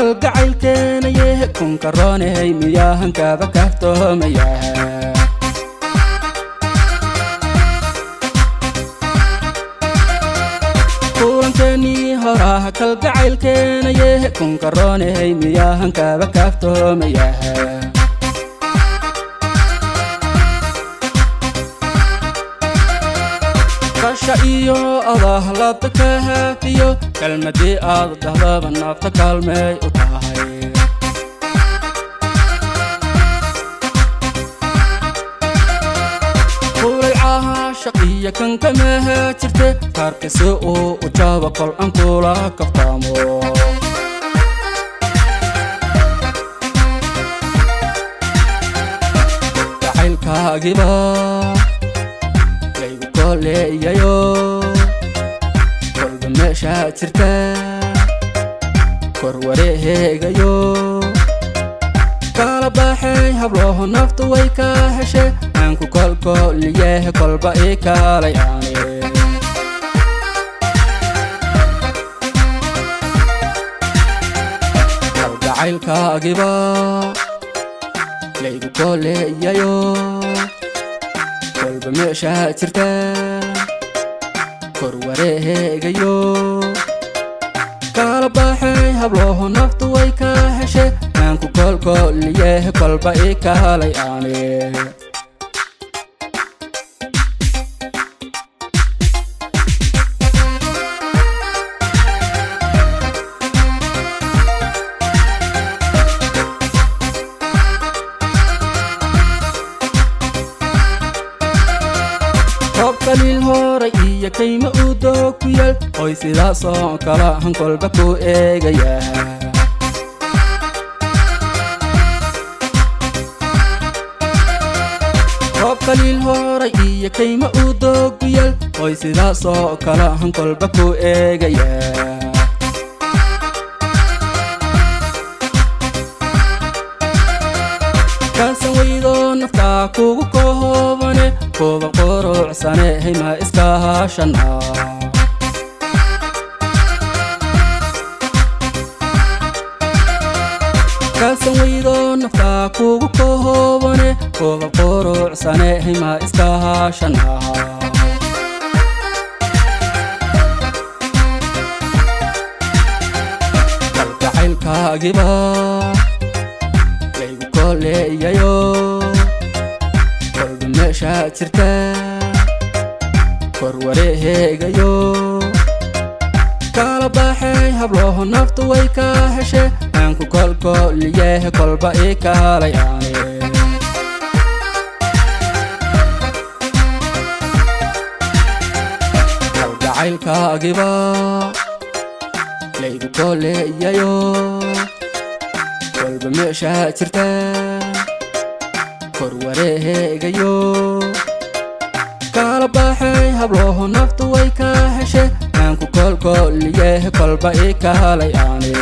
kalgacayl keenaye kun karoonay miyahan kaaba kaaftoomaya kulankani horaa kalgacayl keenaye kun karoonay miyahan kaaba kaaftoomaya kasha iyo adah labta ka haafiyo kalmadii aad dhahdaba naafta kaalmey u tahay kulay caashaqiya kan kama jirte kaarkasi uu u jaaba kol aan kula kaftaamo jacaylkaagiba leeyayo kolba meesha jirta kor wareegayo kala baxay hablo naftu way ka heshe aan ku kolkoliye kolba ii kaalay aane kalgacaylkaagiba laygu koleeyayo kolba meesha jirta kor wareegayo kala baxay hablo naftu way ka heshe aan ku kolkoliye kolba ii kaalay aane qalil horay iyo kayma u doog ku yal oy sidaas oo kala han kolba ku eegaya qalil horay iyo kayma u doog ku yal oy sidaas oo kala han kolba ku eegaya kansan weydo nafta kugu koobane kuba quruxsane hayma iska haashana kansan weydo nafta kugu koobane kuba quruxsane hayma iska haashana kalgacaylkaagiba laygu koleeyayo kolba meesha jirta kor wareegayo kala baxay hablo naftu way ka heshe aan ku kolkoliye kolba ii kaalay aane kalgacaylkaagiba laygu koleeyayo kolba meesha jirta kor wareegayo kala baxay hablo naftu way ka heshe aan ku kolkoliye kolba ii kaalay aane